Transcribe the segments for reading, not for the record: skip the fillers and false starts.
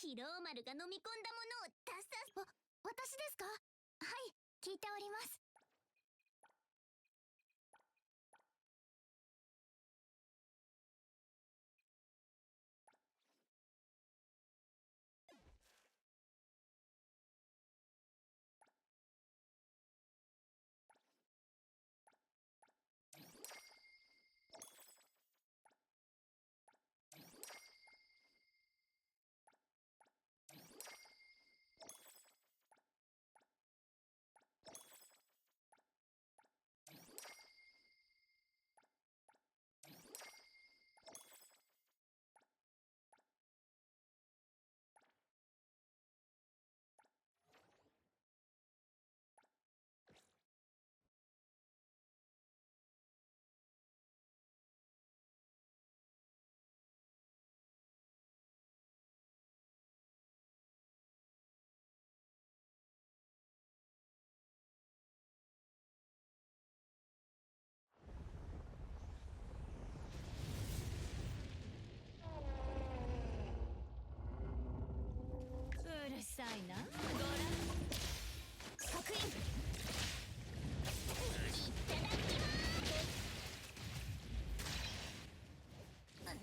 疲労丸が飲み込んだものを出さ。私ですか？はい、聞いております。うるさいな。刻印。いただきます。ね。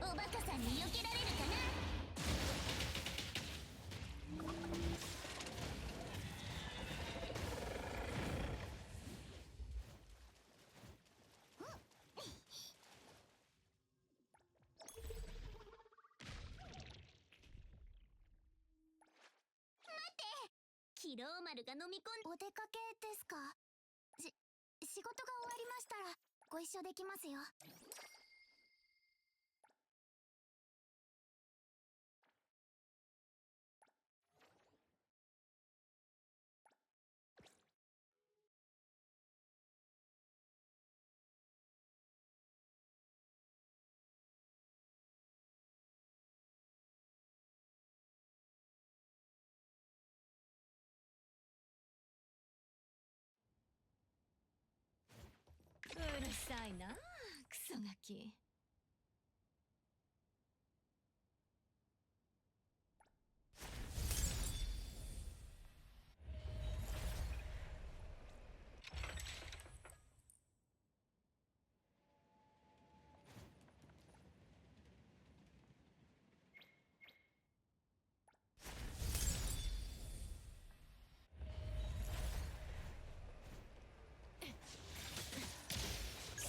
おバカさんに避けられるかな。疲労丸が飲み込ん。お出かけですか？仕事が終わりましたらご一緒できますよ。うるさいな、クソガキ。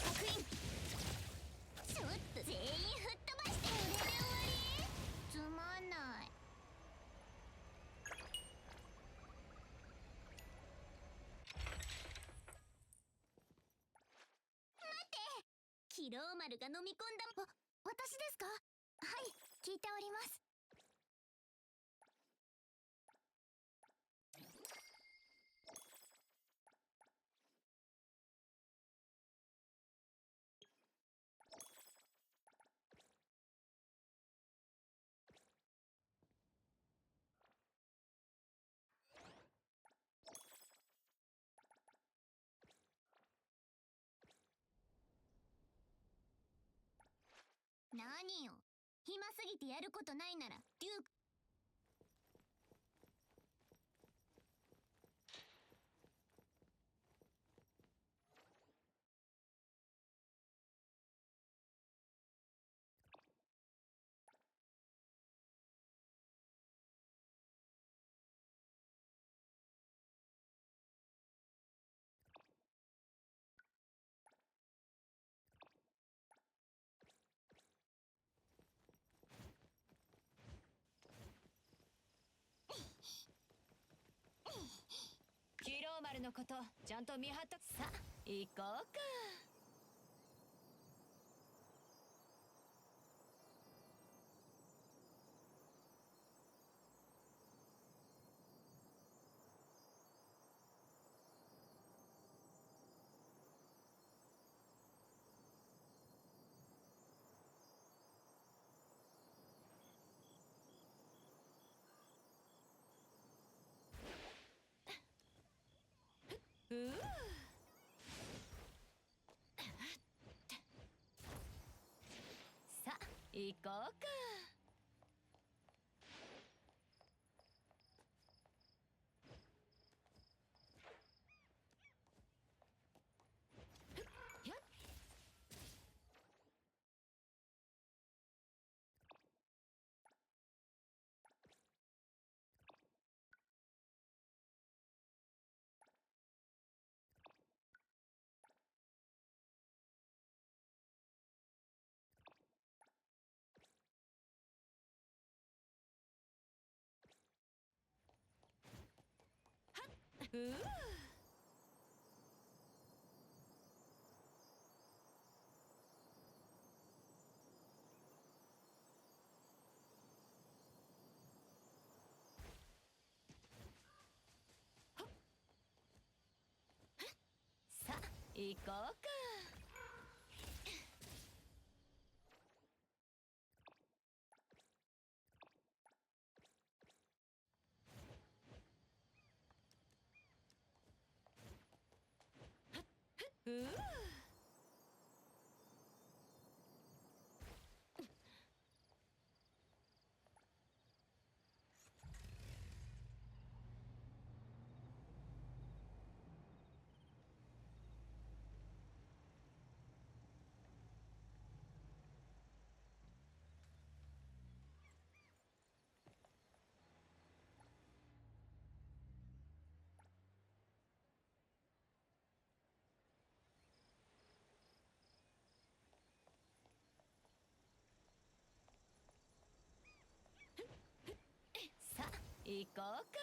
刻印。ちょっと全員吹っ飛ばして。これで終わり？つまんない。疲労丸が飲み込んだ。私ですか？はい、聞いております。何よ、暇すぎてやることないならデューク。疲労丸のことちゃんと見張っと。さあ行こうか。行こうか。やっうーさあ行こうか。うーさあ行こうか。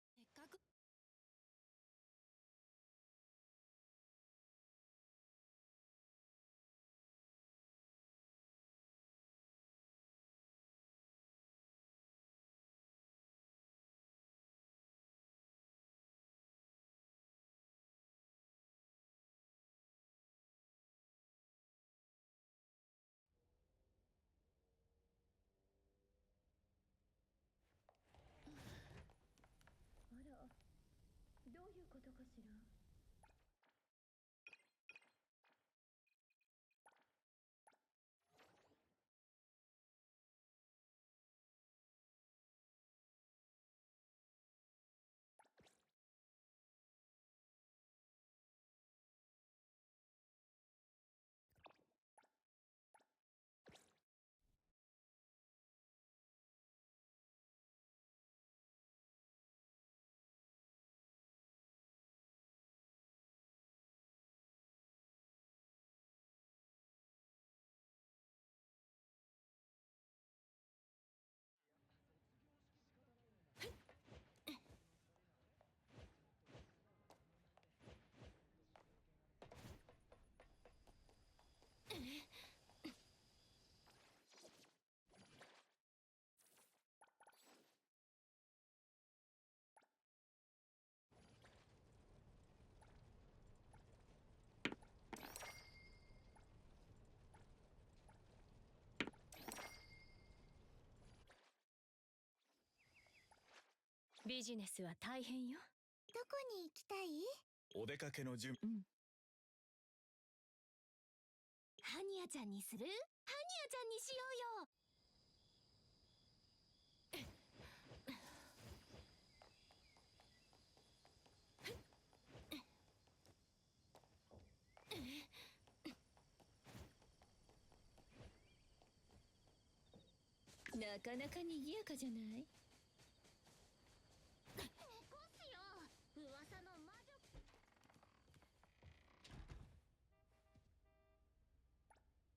せっかくあら、どういうことかしら。ビジネスは大変よ。どこに行きたい？お出かけの準うん。ハニヤちゃんにする？ハニヤちゃんにしようよ。なかなか賑やかじゃない？起こすよ。噂の魔女。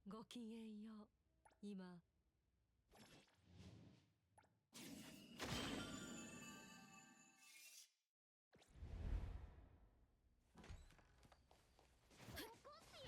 ごきげんよう。今起こす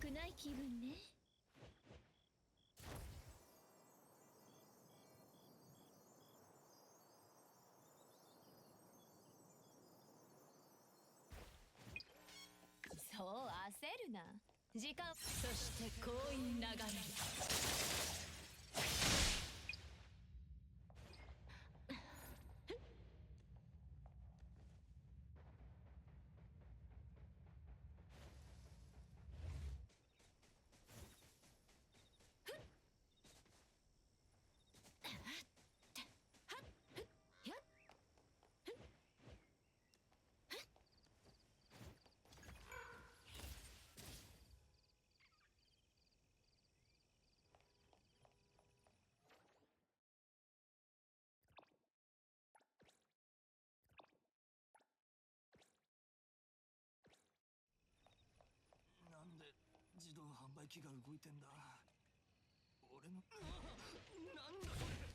くない気分ね。そう焦るな。時間、そして行為流れる。なんで自動販売機が動いてんだ。俺のなんだこれ。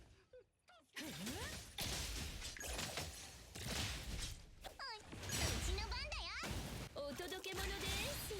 うちの番だよ。お届け物です。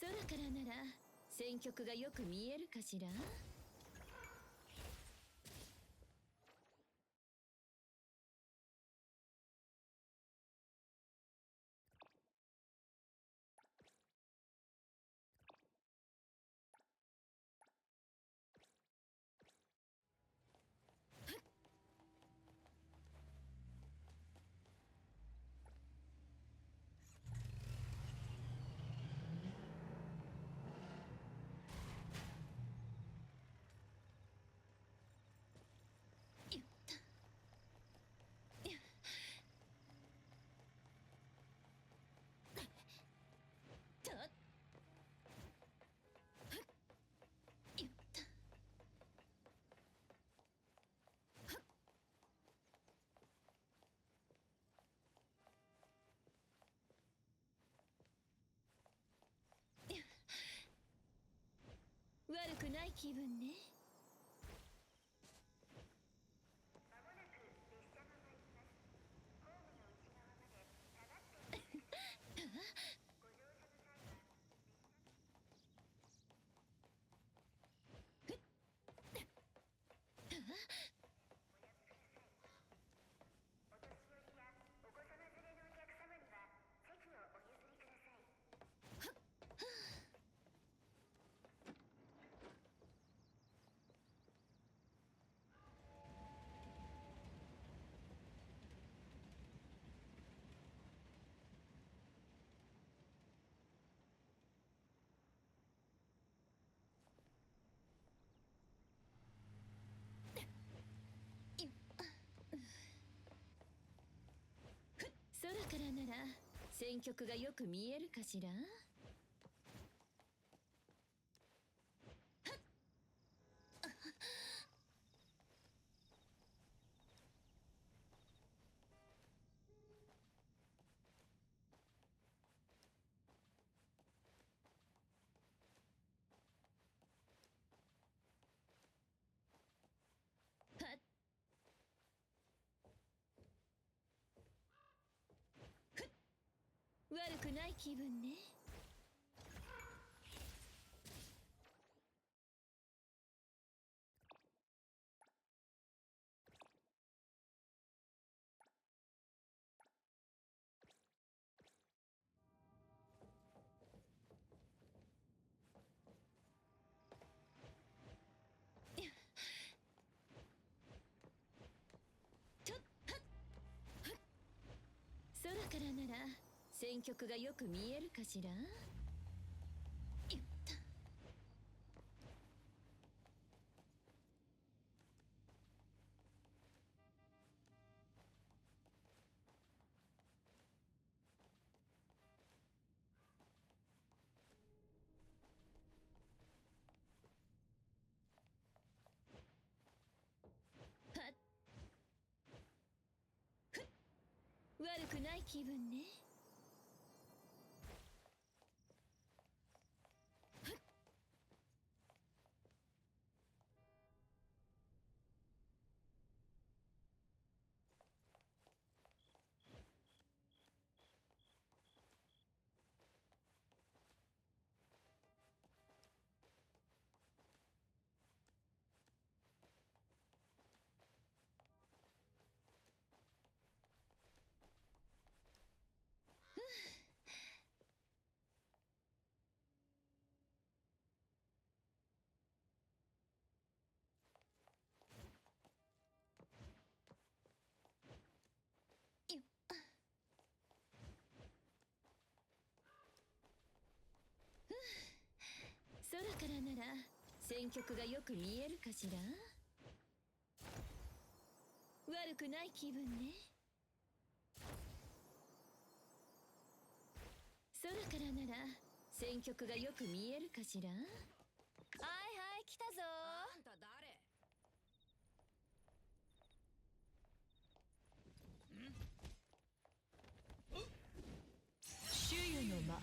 空からなら戦局がよく見えるかしら。悪くない気分ね。空からなら戦局がよく見えるかしら。はっくない気分ね。空からなら戦局がよく見えるかしら。悪くない気分ね。空からなら戦局がよく見えるかしら。悪くない気分ね。空からなら戦局がよく見えるかしら。はいはい、来たぞ。あんた誰？主湯の間。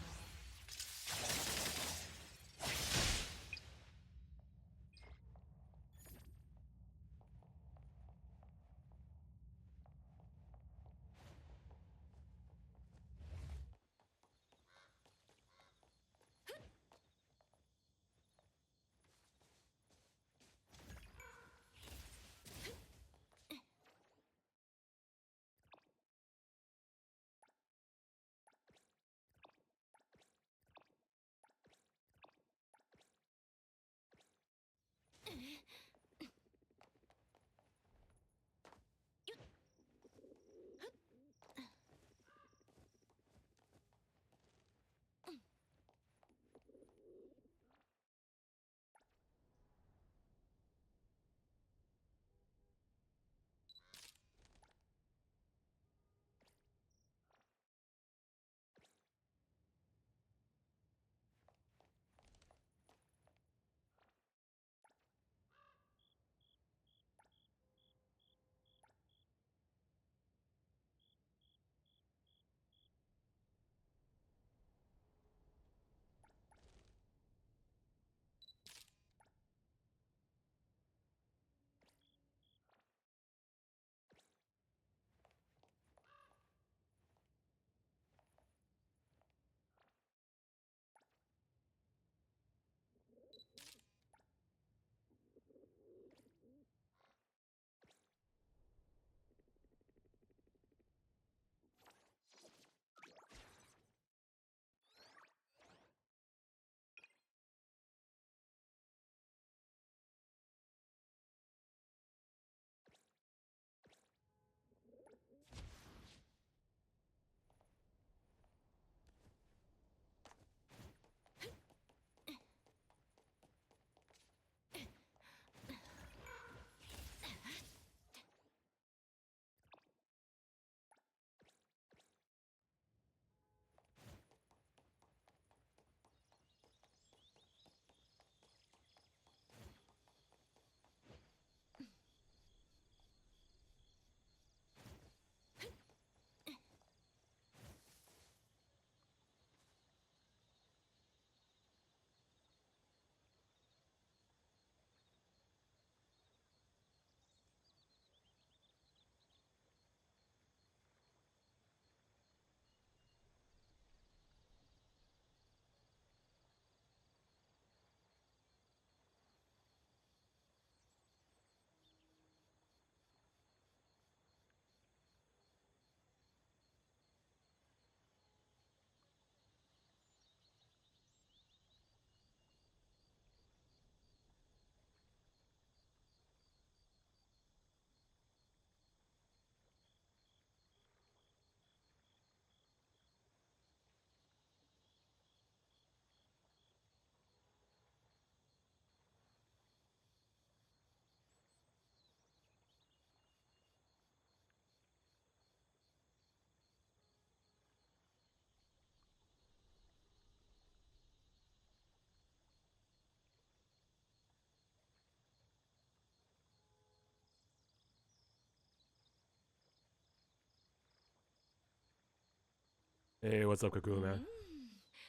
Hey, what's up, Kakula, man?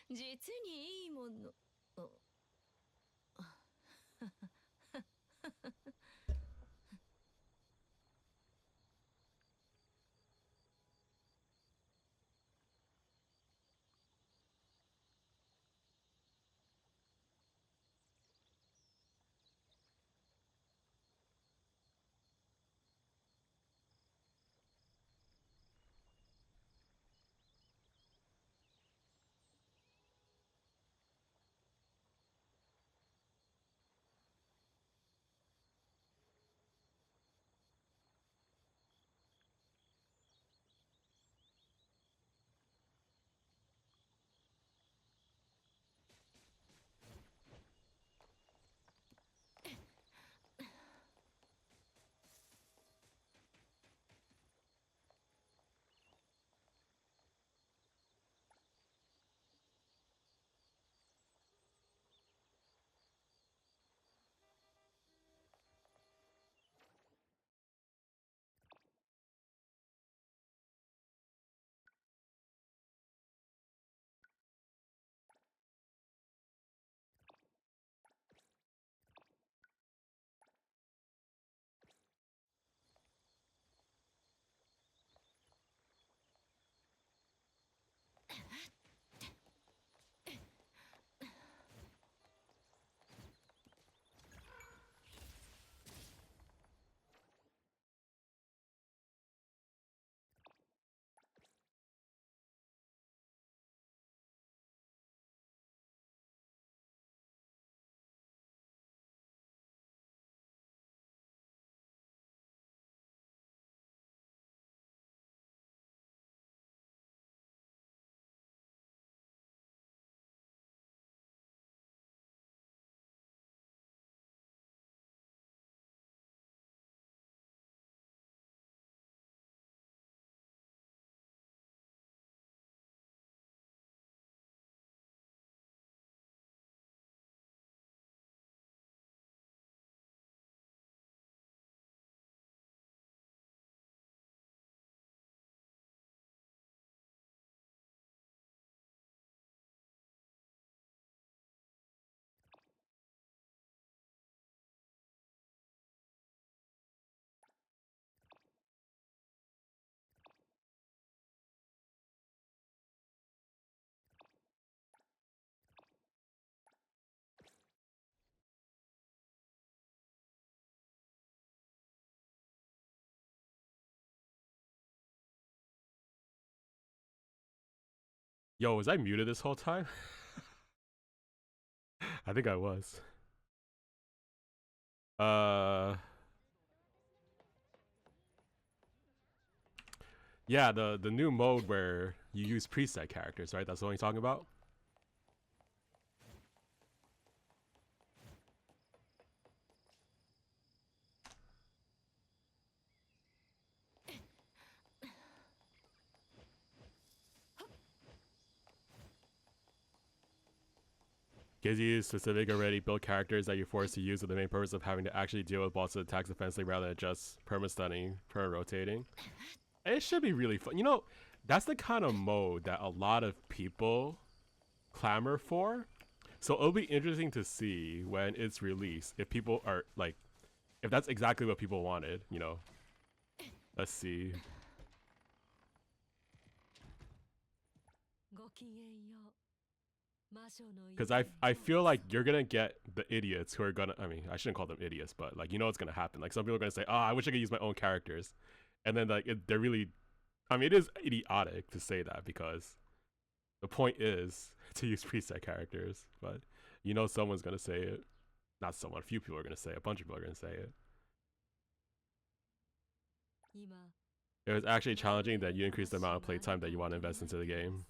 実にいいもの。Yo, was I muted this whole time? I think I was. Yeah, the new mode where you use preset characters, right? That's the one you're talking about? Gives you specific already built characters that you're forced to use with the main purpose of having to actually deal with bosses attacks offensively rather than just perma-stunning, perma-rotating. It should be really fun. You know, that's the kind of mode that a lot of people clamor for. So it'll be interesting to see when it's released if people are like, if that's exactly what people wanted, you know. Let's see. Because I feel like you're gonna get the idiots who are gonna, I mean, I shouldn't call them idiots, but like, you know what's gonna happen. Like, some people are gonna say, oh, I wish I could use my own characters. And then like, they're really, I mean, it is idiotic to say that because the point is to use preset characters, but you know someone's gonna say it. Not someone, a few people are gonna say it, a bunch of people are gonna say it. It was actually challenging that you increase the amount of playtime that you want to invest into the game.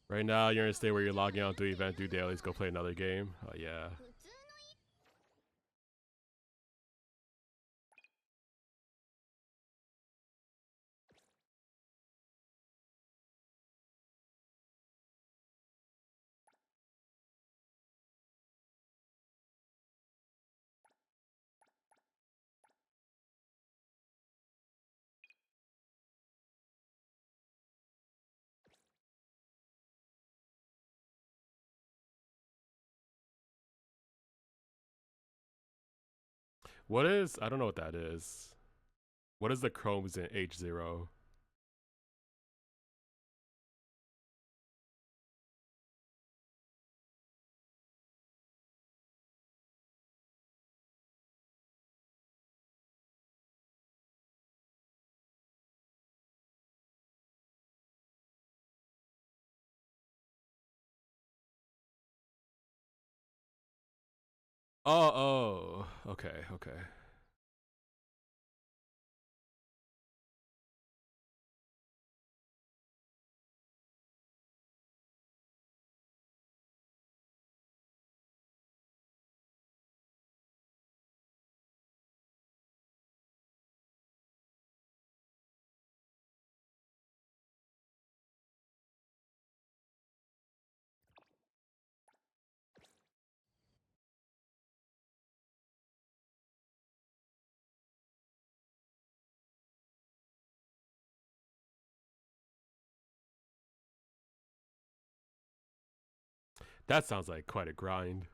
Right now, you're in a state where you're logging out, do event, do dailies, go play another game. Oh yeah. What is? I don't know what that is. What is the chromes in H0? Oh, okay, okay. That sounds like quite a grind.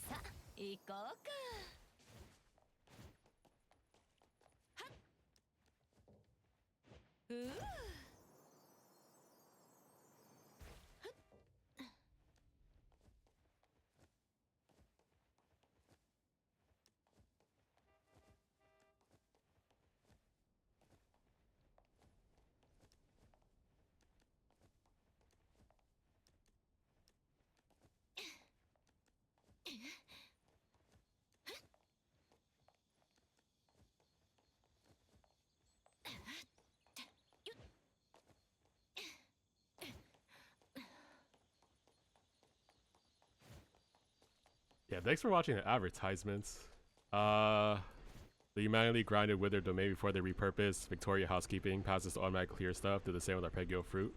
Sa, 行こうか。うう。Yeah, thanks for watching the advertisements. The humanity grinded withered domain before they repurposed Victoria housekeeping passes to automatic clear stuff. Did the same with arpeggio fruit.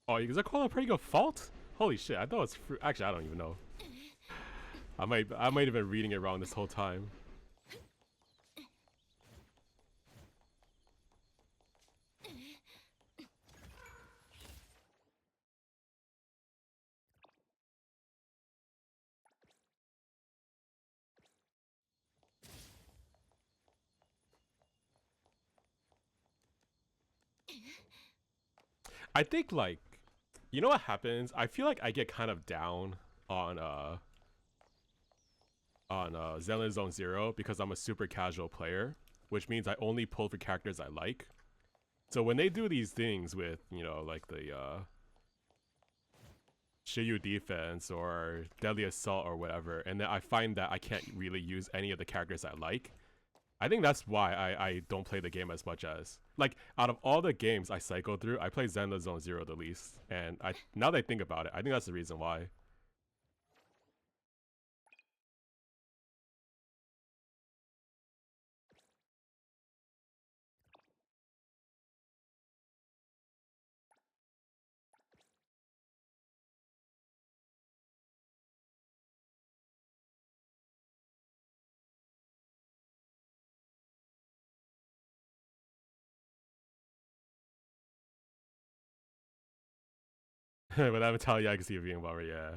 Oh, is that called arpeggio fault? Holy shit! I thought it's fruit. Actually, I don't even know. I might have been reading it wrong this whole time. I think like, you know what happens? I feel like I get kind of down on Zenless Zone Zero because I'm a super casual player, which means I only pull for characters I like. So when they do these things with, you know, like the Shiyu defense or Deadly Assault or whatever, and then I find that I can't really use any of the characters I like, I think that's why I don't play the game as much as. Like, out of all the games I cycle through, I play Zenless Zone Zero the least. And now that I think about it, I think that's the reason why. But I'm telling you, I can see it being bummer, yeah.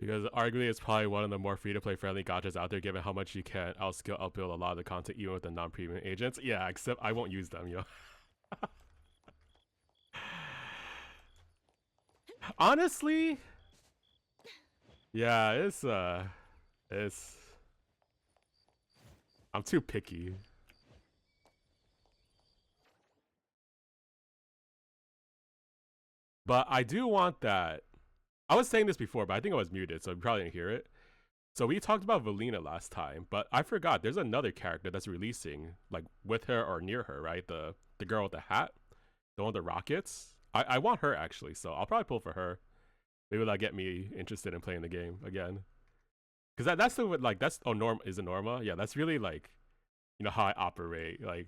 Because arguably it's probably one of the more free-to-play friendly gachas out there, given how much you can outskill, upbuild a lot of the content, even with the non-premium agents. Yeah, except I won't use them, Honestly, yeah, it's... I'm too picky. But I do want that. I was saying this before, but I think I was muted, so you probably didn't hear it. So we talked about Valina last time, but I forgot there's another character that's releasing, like with her or near her, right? The girl with the hat, the one with the rockets. I want her actually, so I'll probably pull for her. Maybe that'll get me interested in playing the game again. Cause that's the like that's is it Norma? Yeah, that's really like, how I operate. Like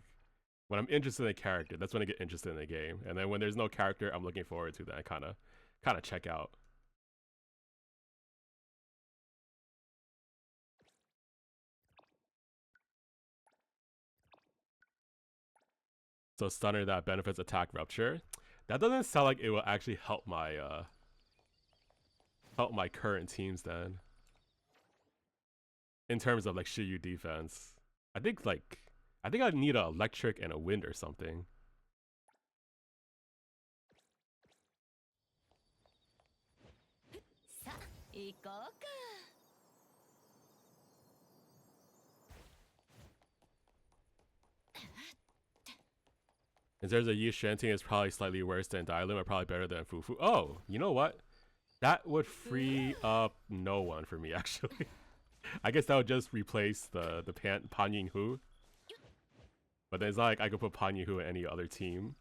when I'm interested in a character, that's when I get interested in the game. And then when there's no character I'm looking forward to, then I kinda check out. So stunner that benefits attack rupture. That doesn't sound like it will actually help my current teams then. In terms of like Shiryu defense. I think I need an electric and a wind or something. In terms of Yi Shanting, is probably slightly worse than Dialum, or probably better than Fufu. Oh, you know what? That would free up no one for me, actually. I guess that would just replace the Pan Yin Hu. But then it's not like I could put Pan Yin Hu in any other team.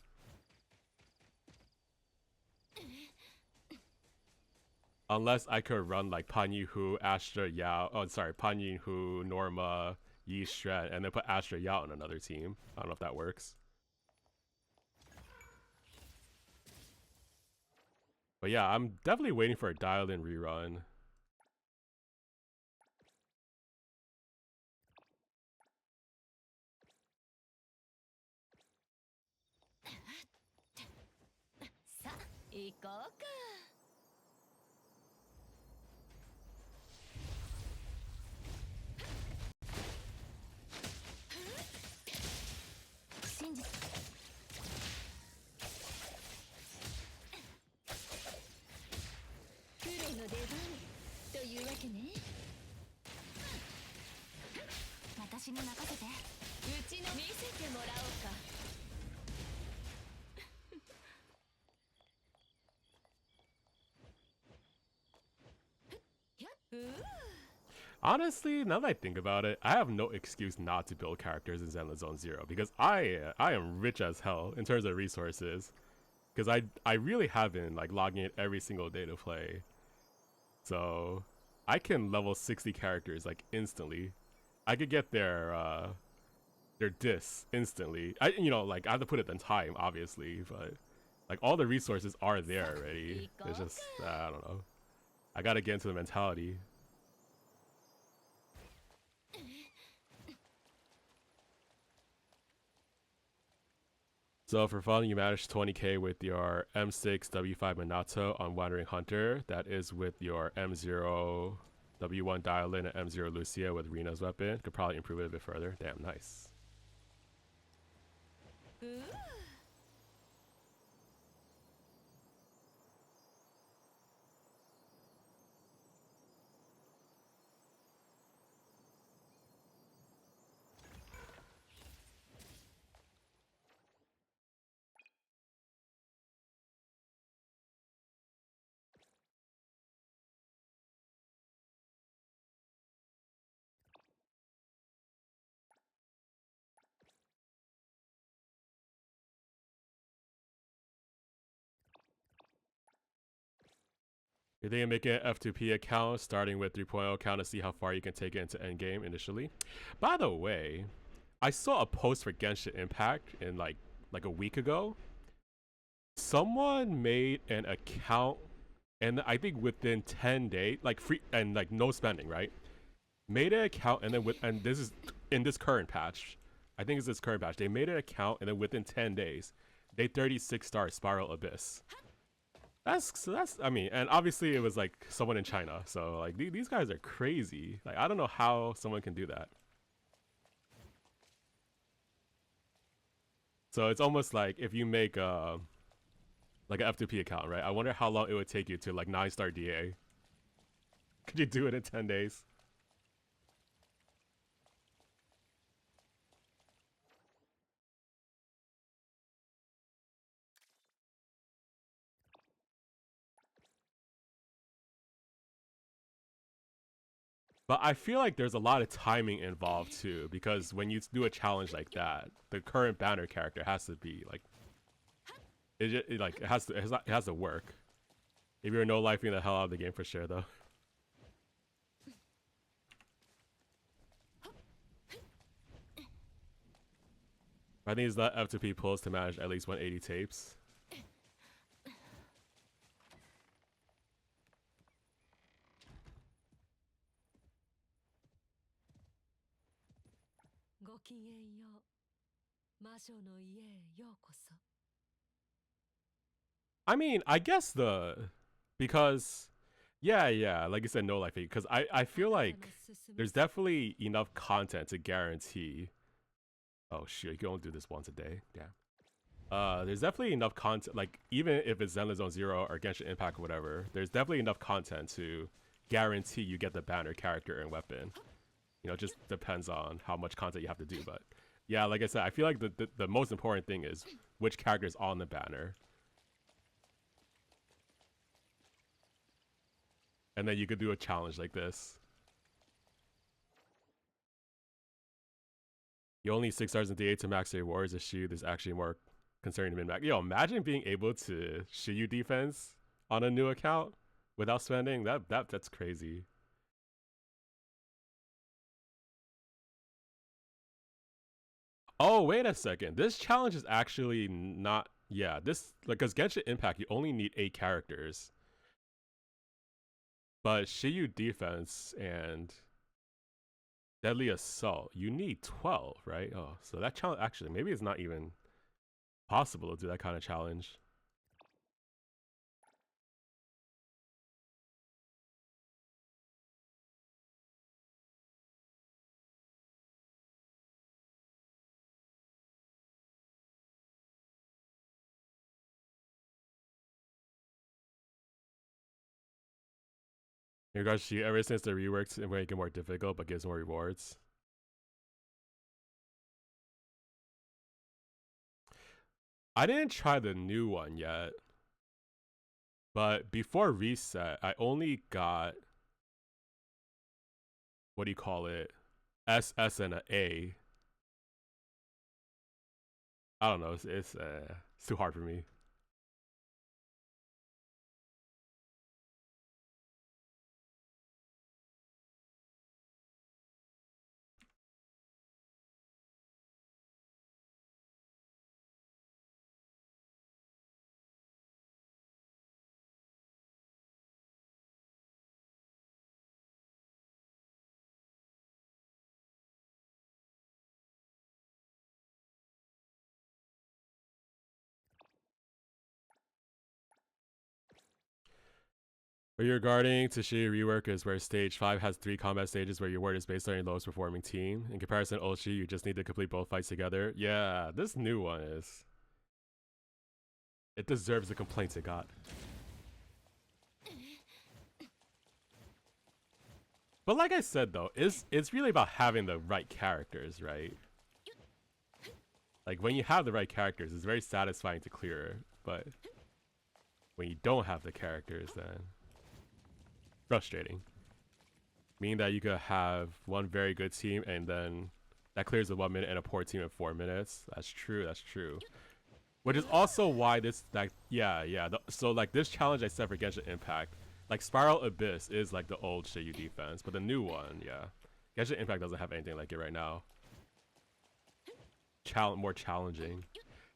Unless I could run like Pan Yin Hu, Astra Yao. Oh, sorry, Pan Yin Hu, Norma, Yi Shred, and then put Astra Yao on another team. I don't know if that works. But yeah, I'm definitely waiting for a dialed-in rerun. Honestly, now that I think about it, I have no excuse not to build characters in Zenless Zone Zero because I am rich as hell in terms of resources. Because I really have been like logging in every single day to play, so I can level 60 characters like instantly. I could get their dis instantly. I like I have to put it in time, obviously, but like all the resources are there already. It's just I don't know. I gotta get into the mentality. So for fun, you manage 20k with your M6 W5 Minato on Wandering Hunter. That is with your M0 W1 Dial-In and M0 Lucia with Rina's weapon. Could probably improve it a bit further. Damn, nice. You're thinking of making an F2P account, starting with 3.0 account to see how far you can take it into endgame initially. By the way, I saw a post for Genshin Impact in like a week ago. Someone made an account, and I think within 10 days, like free and like no spending, right? Made an account, and then and this is in this current patch. I think it's this current patch. They made an account, and then within 10 days, they 36-star Spiral Abyss. That's I mean, and obviously it was like someone in China, so like these guys are crazy. Like I don't know how someone can do that. So it's almost like if you make like an F2P account, right? I wonder how long it would take you to like 9-star DA. Could you do it in 10 days? But I feel like there's a lot of timing involved too, because when you do a challenge like that, the current banner character has to be like, it has to work. If you're no-lifing the hell out of the game for sure, though. I think it's the F2P pulls to manage at least 180 tapes. I mean, I guess because yeah, like you said, no life, because I feel like there's definitely enough content to guarantee. Oh shit, you can only do this once a day. Damn. There's definitely enough content, like even if it's Zenless Zone Zero or Genshin Impact or whatever, there's definitely enough content to guarantee you get the banner character and weapon. You know, it just depends on how much content you have to do. But yeah, like I said, I feel like the most important thing is which character is on the banner. And then you could do a challenge like this. You only need 6 stars in D8 to max your rewards. A shield is actually more concerning to min-max. Yo, imagine being able to Shiyu defense on a new account without spending. That's crazy. Oh, wait a second. This challenge is actually not... Yeah, this... Like, because Genshin Impact, you only need 8 characters. But Shiyu defense and Deadly Assault, you need 12, right? Oh, so that challenge... Actually, maybe it's not even possible to do that kind of challenge. In regards to ever since the reworks and make it more difficult but gives more rewards. I didn't try the new one yet. But before reset, I only got, what do you call it? SS and an A. I don't know, it's too hard for me. Regarding Tashiri rework is where stage 5 has 3 combat stages where your word is based on your lowest performing team. In comparison to Ulchi, you just need to complete both fights together. Yeah, this new one is... It deserves the complaints it got. But like I said though, it's really about having the right characters, right? Like when you have the right characters, it's very satisfying to clear, but when you don't have the characters, then frustrating. Meaning that you could have one very good team and then that clears in 1 minute and a poor team in 4 minutes. That's true, that's true. Which is also why this, like, so like this challenge I set for Genshin Impact, Like Spiral Abyss is like the old Seiyu defense, but the new one, yeah. Genshin Impact doesn't have anything like it right now. More challenging.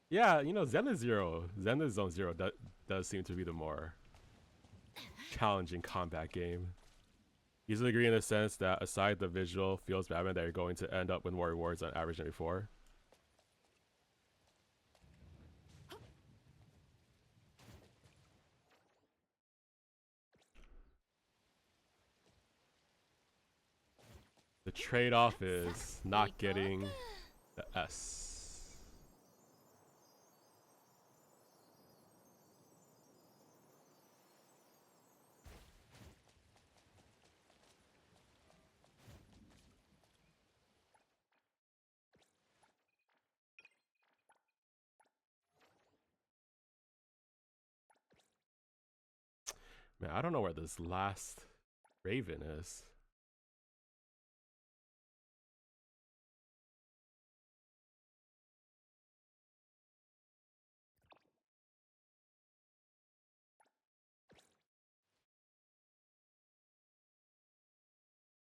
Yeah, you know, Zelda Zone Zero does seem to be the more challenging combat game. Usually agree in the sense that aside the visual feels Batman that you're going to end up with more rewards on average than before. The trade-off is not getting the S. Man, I don't know where this last Raven is.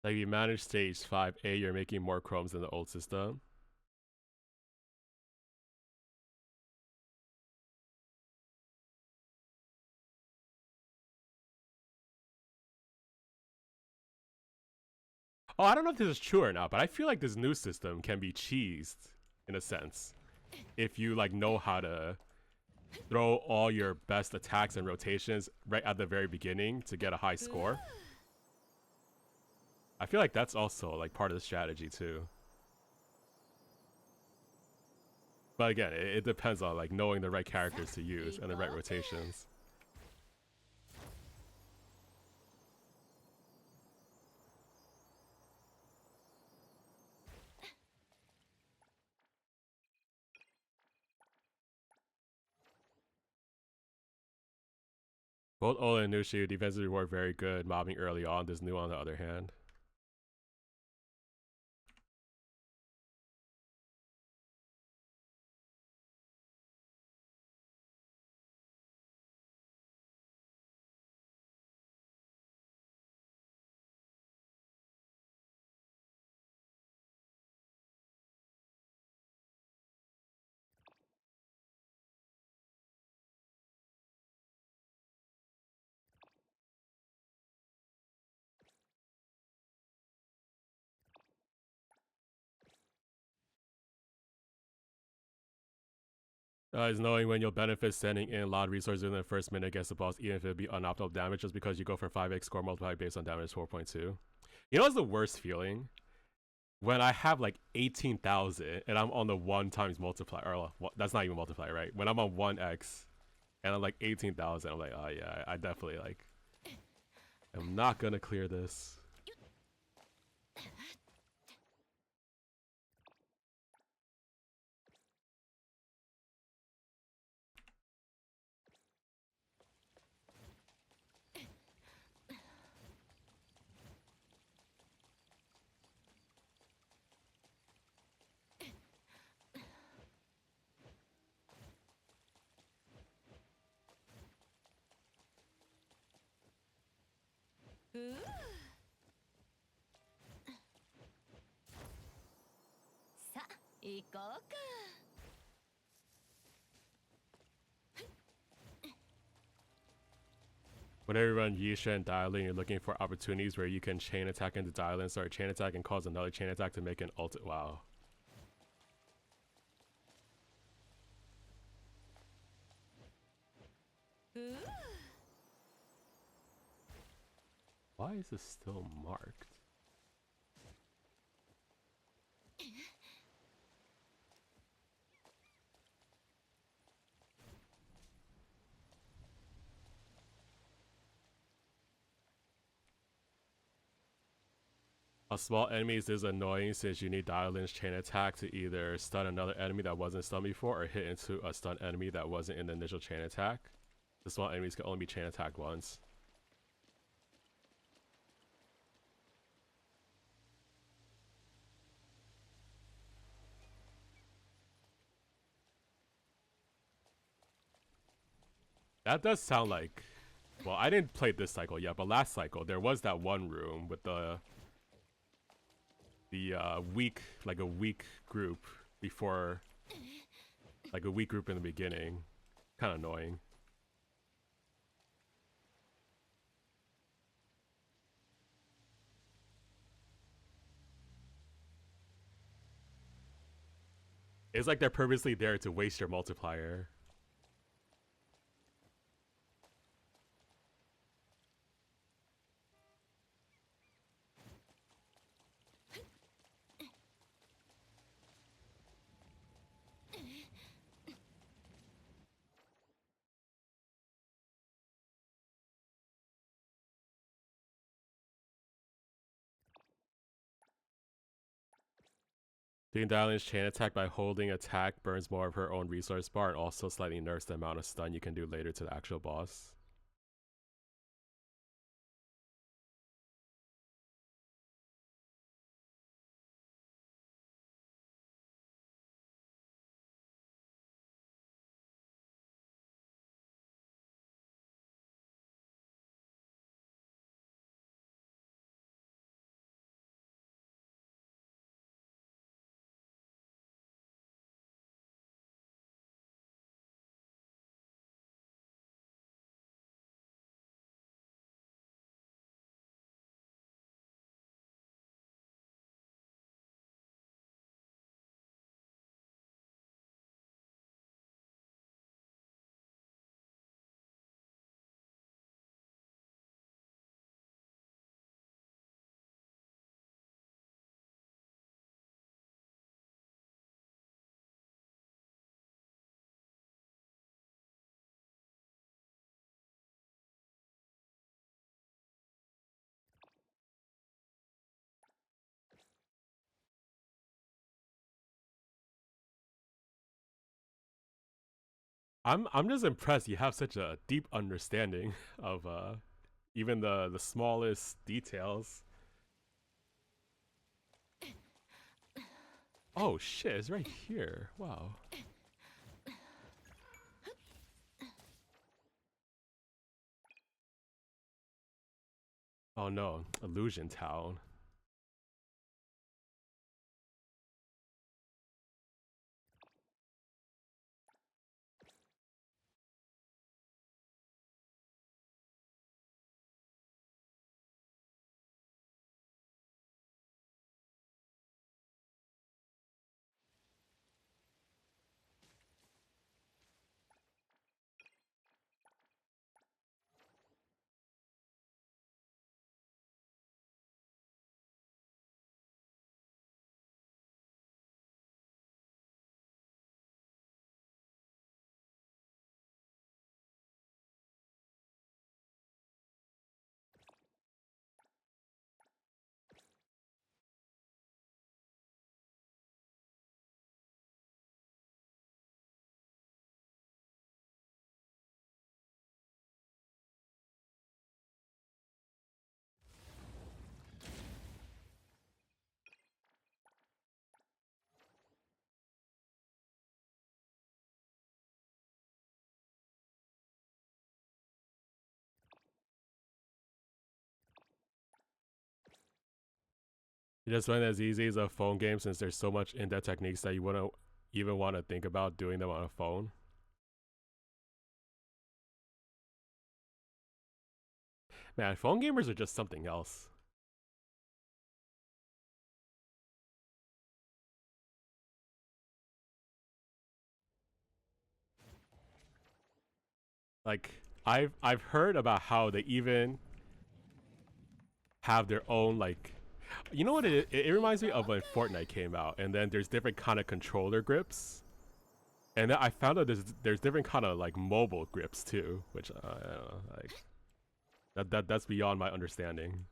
Like, you manage stage 5A, you're making more chromes than the old system. Oh, I don't know if this is true or not, but I feel like this new system can be cheesed, in a sense. If you, like, know how to throw all your best attacks and rotations right at the very beginning to get a high score. I feel like that's also, like, part of the strategy, too. But again, it depends on, like, knowing the right characters to use and the right rotations. Both old and new Shield defensively were very good, mobbing early on. This new on the other hand. Is knowing when you'll benefit sending in a lot of resources in the first minute against the boss, even if it be unoptimal damage, just because you go for 5x score multiplied based on damage 4.2. You know what's the worst feeling? When I have like 18,000 and I'm on the 1 times multiplier, or that's not even multiplier, right? When I'm on 1x and I'm like 18,000, I'm like, oh yeah, I definitely like, I'm not gonna clear this. Whenever you run Yisha and Dialing, you're looking for opportunities where you can chain attack into Dialing, start chain attack and cause another chain attack to make an ult. Wow. Why is this still marked? A small enemies is annoying since you need Dialin's chain attack to either stun another enemy that wasn't stunned before or hit into a stun enemy that wasn't in the initial chain attack. The small enemies can only be chain attacked once. That does sound like Well, I didn't play this cycle yet, but last cycle there was that one room with the weak, like a weak group before, like a weak group in the beginning. Kind of annoying. It's like they're purposely there to waste your multiplier. Doing Dialin's chain attack by holding attack burns more of her own resource bar and also slightly nerfs the amount of stun you can do later to the actual boss. I'm just impressed you have such a deep understanding of even the smallest details. Oh shit, it's right here. Wow. Oh no, Illusion Town. You just find it as easy as a phone game since there's so much in-depth techniques that you wouldn't even want to think about doing them on a phone. Man, phone gamers are just something else. Like I've heard about how they even have their own, like, you know what it reminds me of when Fortnite came out and then there's different kind of controller grips. And then I found out there's different kind of like mobile grips too, which I don't know, like that's beyond my understanding.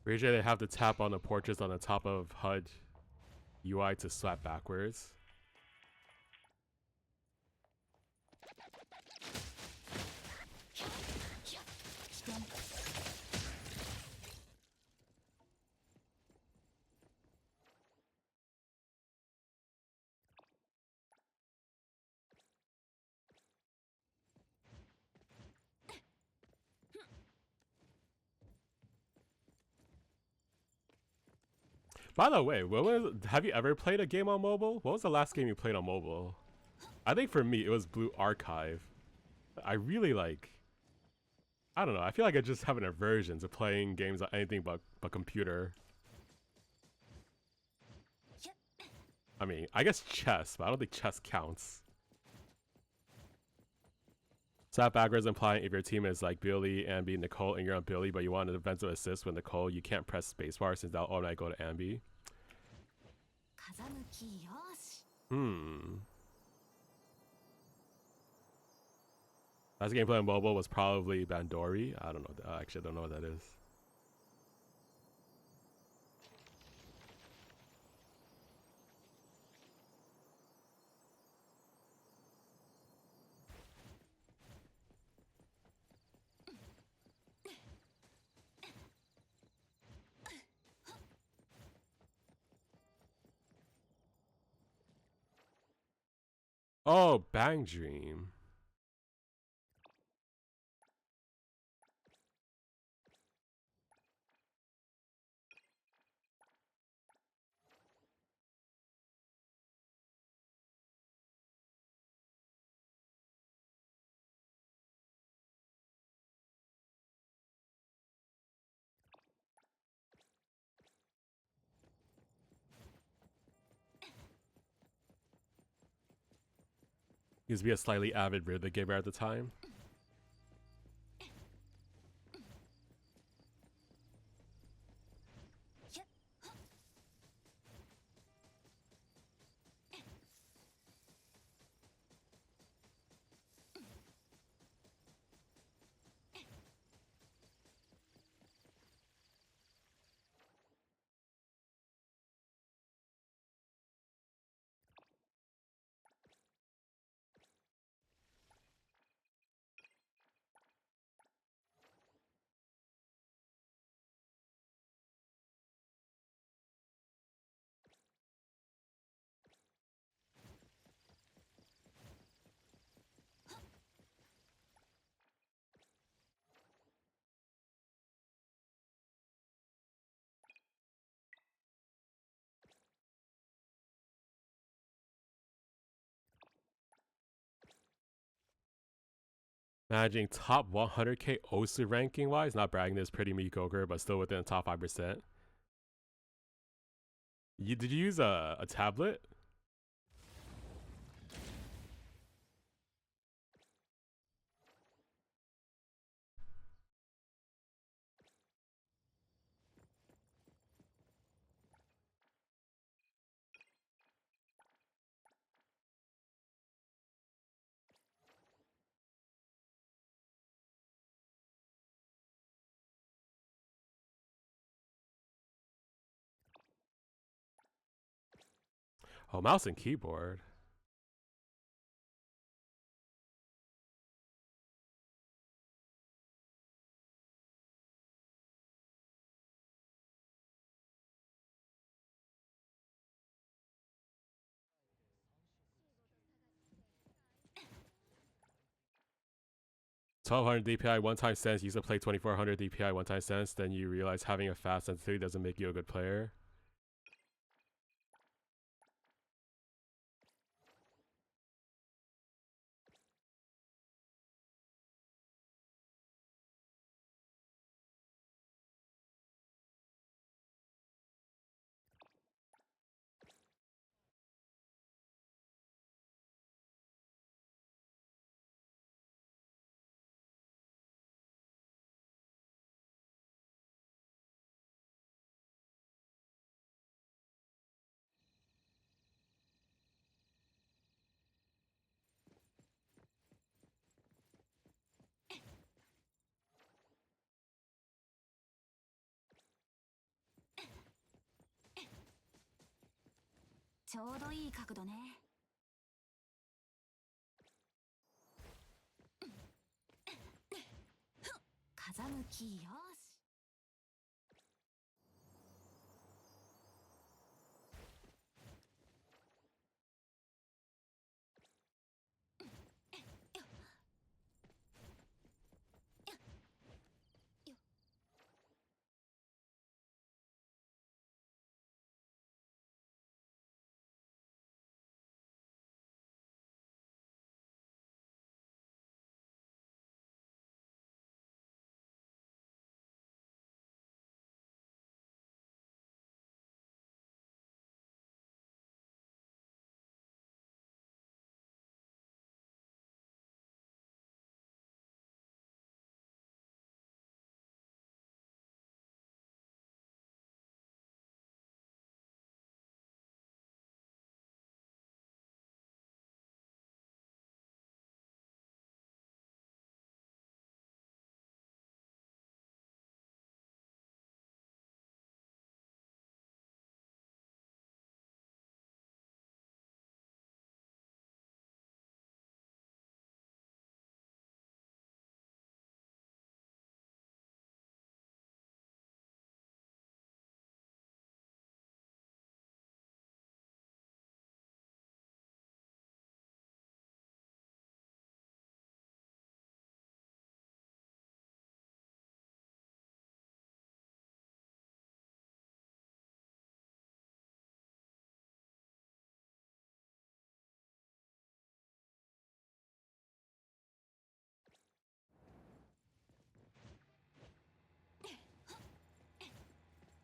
Pretty sure they have to tap on the portraits on the top of HUD UI to slap backwards. By the way, have you ever played a game on mobile? What was the last game you played on mobile? I think for me, it was Blue Archive. I really like... I don't know, I feel like I just have an aversion to playing games on anything but computer. I mean, I guess chess, but I don't think chess counts. Slap backwards implying if your team is like Billy, Ambi, Nicole, and you're on Billy, but you want a defensive assist with Nicole, you can't press spacebar since that'll automatically go to Ambi. Last game played on mobile was probably Bandori. I don't know. Actually, I don't know what that is. Oh, Bang Dream. He used to be a slightly avid rhythm gamer at the time. Managing top 100k Osu ranking wise, not bragging, this pretty mediocre, but still within the top 5%. Did you use a tablet? Oh, mouse and keyboard. $1200 DPI one-time sense. You used to play 2400 DPI one-time sense. Then you realize having a fast sensitivity doesn't make you a good player. ちょうどいい角度ね。風向きよし。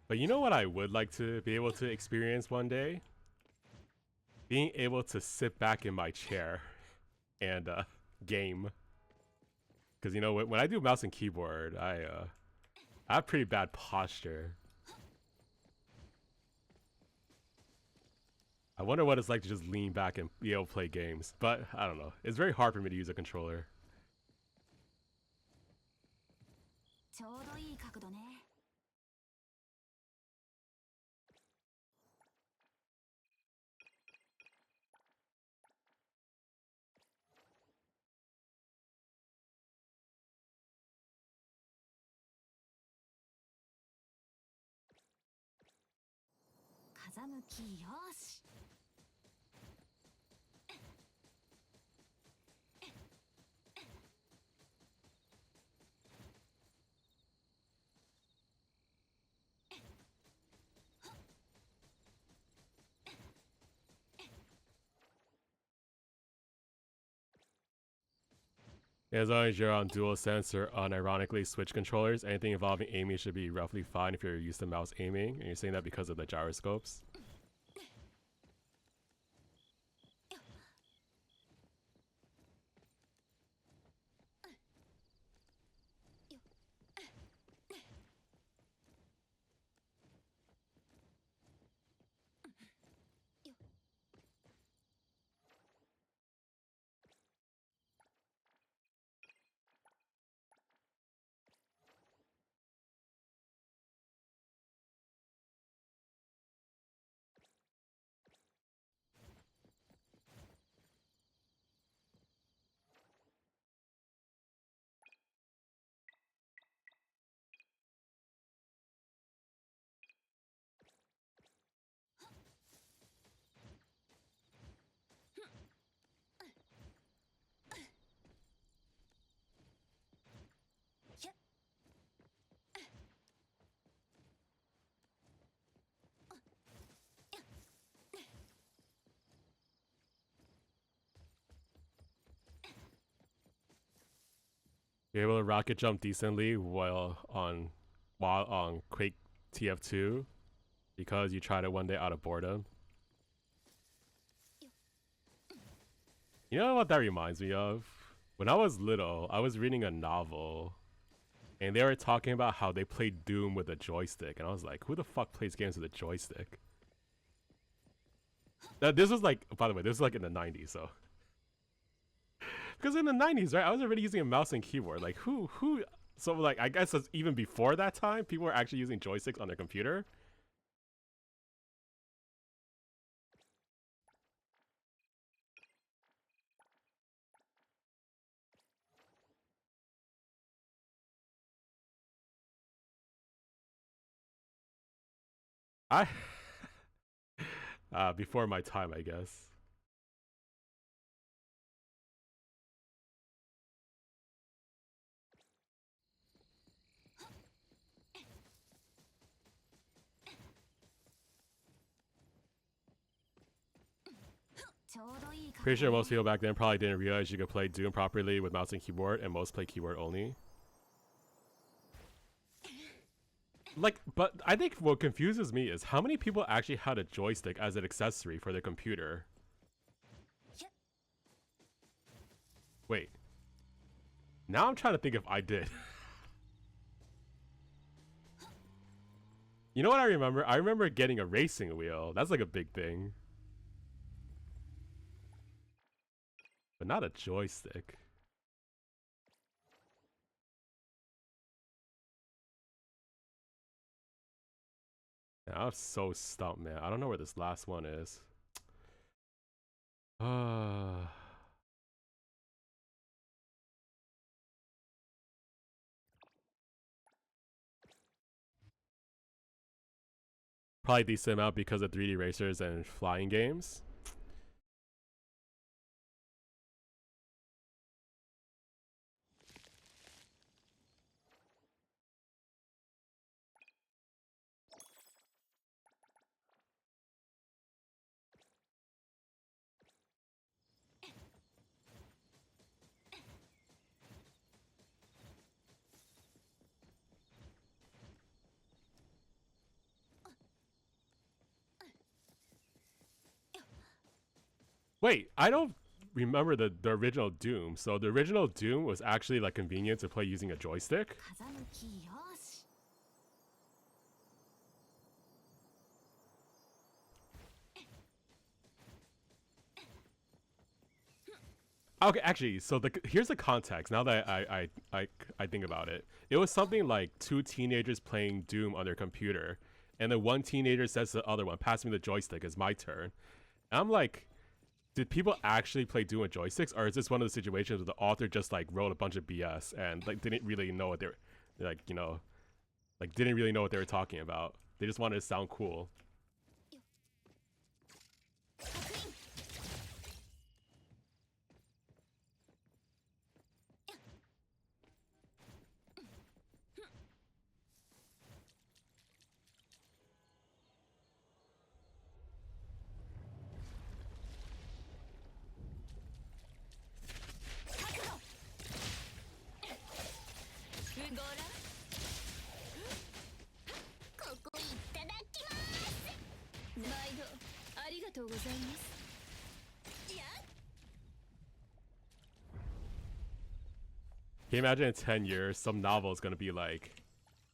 But you know what I would like to be able to experience one day? Being able to sit back in my chair and game. Because you know when I do mouse and keyboard, I have pretty bad posture. I wonder what it's like to just lean back and be able to play games. But I don't know. It's very hard for me to use a controller. ちょうどいい角度ね。風向きよし。As long as you're on DualSense or unironically Switch controllers, anything involving aiming should be roughly fine if you're used to mouse aiming. And you're saying that because of the gyroscopes. You're able to rocket jump decently while on Quake TF2 because you tried it one day out of boredom. You know what that reminds me of? When I was little, I was reading a novel and they were talking about how they played Doom with a joystick, and I was like, who the fuck plays games with a joystick? This was like, by the way, this was like in the 90s, so. Because in the 90s, right, I was already using a mouse and keyboard. Like, who, so like, I guess it's even before that time, people were actually using joysticks on their computer. I before my time, I guess. Pretty sure most people back then probably didn't realize you could play Doom properly with mouse and keyboard, and most play keyboard only. Like, but I think what confuses me is how many people actually had a joystick as an accessory for their computer. Wait. Now I'm trying to think if I did. You know what I remember? I remember getting a racing wheel. That's like a big thing. But not a joystick. Yeah, I'm so stumped, man. I don't know where this last one is. Probably decent amount because of 3D racers and flying games. Wait, I don't remember the original Doom. So the original Doom was actually like convenient to play using a joystick. Okay, actually, so here's the context. Now that I think about it, it was something like two teenagers playing Doom on their computer, and then one teenager says to the other one, "Pass me the joystick. It's my turn." And I'm like, did people actually play Doom with joysticks, or is this one of the situations where the author just like wrote a bunch of BS and like didn't really know what they were, like, you know, like didn't really know what they were talking about? They just wanted to sound cool. Can you imagine in 10 years, some novel is gonna be like,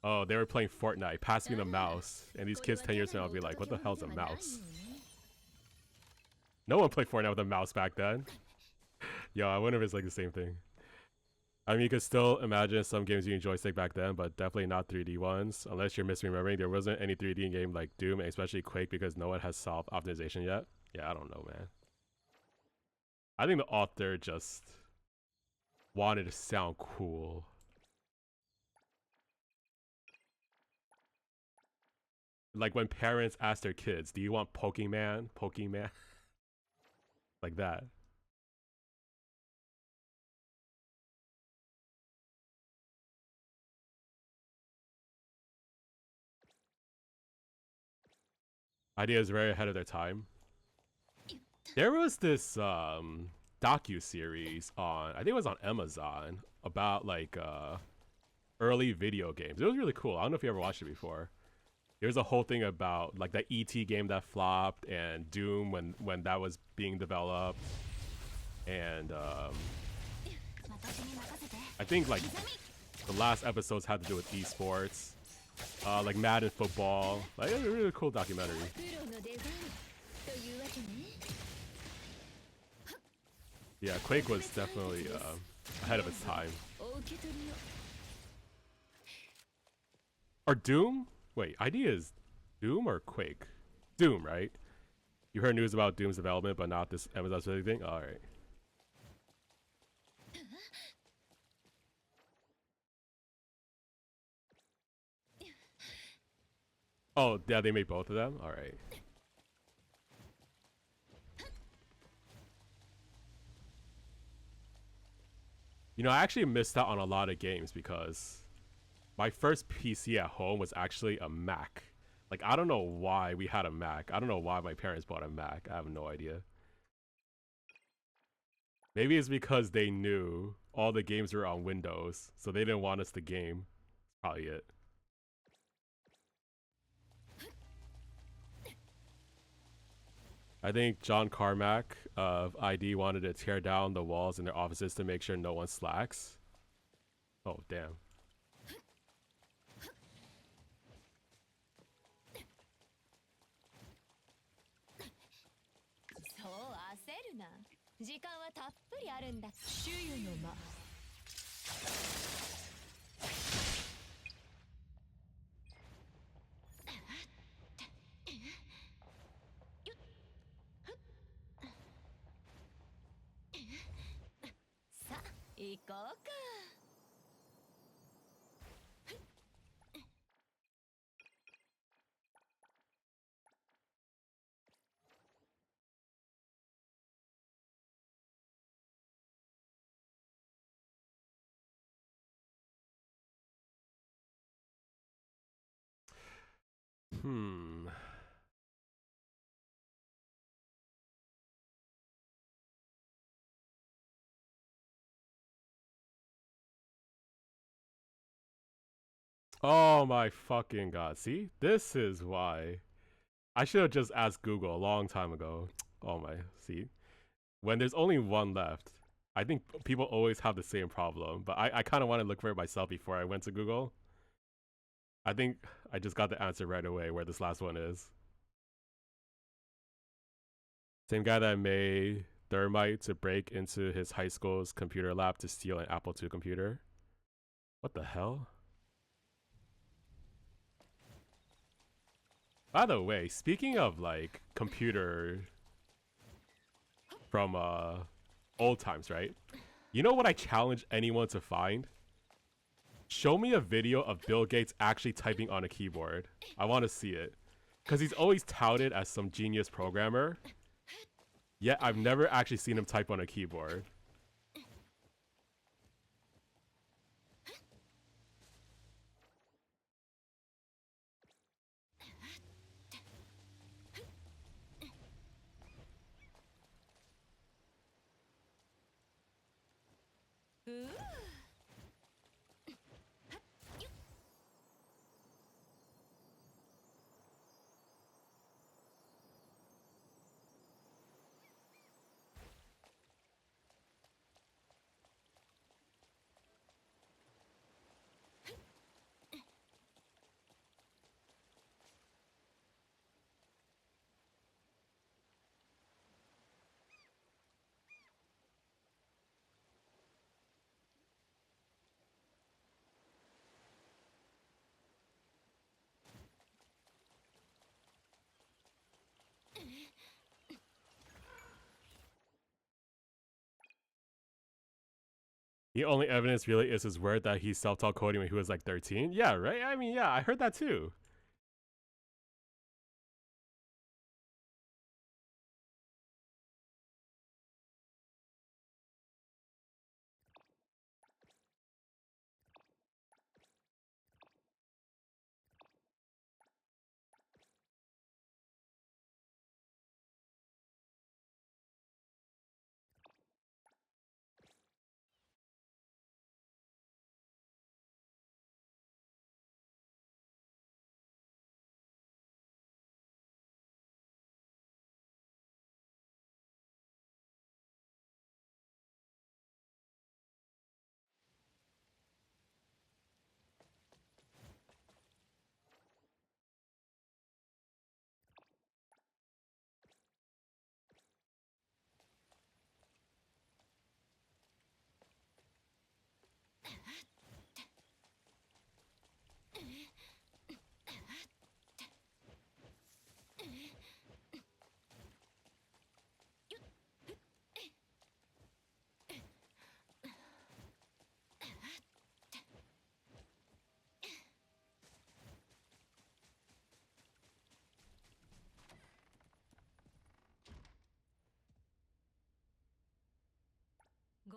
oh, they were playing Fortnite, pass me the mouse. And these kids 10 years from now will be like, what the hell's a mouse? No one played Fortnite with a mouse back then. Yo, I wonder if it's like the same thing. I mean, you could still imagine some games using joystick back then, but definitely not 3D ones. Unless you're misremembering, there wasn't any 3D game like Doom, and especially Quake, because no one has solved optimization yet. Yeah, I don't know, man. I think the author just wanted to sound cool. Like when parents ask their kids, do you want Pokemon? Pokemon? Like that. Ideas very ahead of their time. There was this docu-series on, I think it was on Amazon, about like early video games. It was really cool. I don't know if you ever watched it before. There's a whole thing about like the ET game that flopped and Doom when that was being developed, and I think like the last episodes had to do with esports, like Madden football. Like, it was a really cool documentary. Yeah, Quake was definitely ahead of its time. Or Doom? Wait, idea is Doom or Quake? Doom, right? You heard news about Doom's development, but not this Amazon specific thing? Alright. Oh, yeah, they made both of them? Alright. You know, I actually missed out on a lot of games because my first PC at home was actually a Mac. Like, I don't know why we had a Mac. I don't know why my parents bought a Mac. I have no idea. Maybe it's because they knew all the games were on Windows, so they didn't want us to game. That's probably it. I think John Carmack of ID wanted to tear down the walls in their offices to make sure no one slacks. Oh, damn. そう焦るな。時間はたっぷりあるんだ。周囲の間。さあ、行こうか。Hmm. Oh my fucking god. See? This is why. I should have just asked Google a long time ago. Oh my. See? When there's only one left, I think people always have the same problem. But I kind of want to look for it myself before I went to Google. I think I just got the answer right away where this last one is. Same guy that made Thermite to break into his high school's computer lab to steal an Apple II computer. What the hell? By the way, speaking of like computer from old times, right? You know what I challenge anyone to find? Show me a video of Bill Gates actually typing on a keyboard. I want to see it. Because he's always touted as some genius programmer. Yet I've never actually seen him type on a keyboard. The only evidence really is his word that he self-taught coding when he was like 13. Yeah, right? I mean, yeah, I heard that too.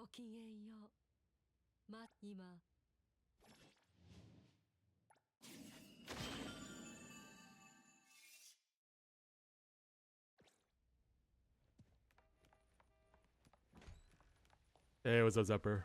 ごきげんよう。今。Hey, what's up, Zepper?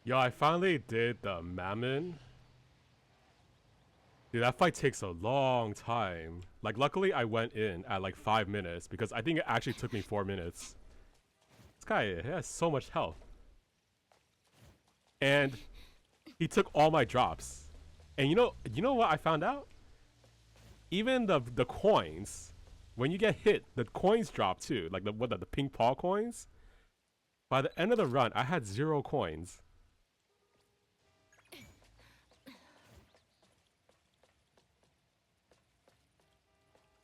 Yo, I finally did the Mammon. Dude, that fight takes a long time. Like, luckily I went in at like 5 minutes because I think it actually took me 4 minutes. This guy has so much health. And he took all my drops. And you know what I found out? Even the coins, when you get hit, the coins drop too. Like the pink paw coins. By the end of the run, I had 0 coins.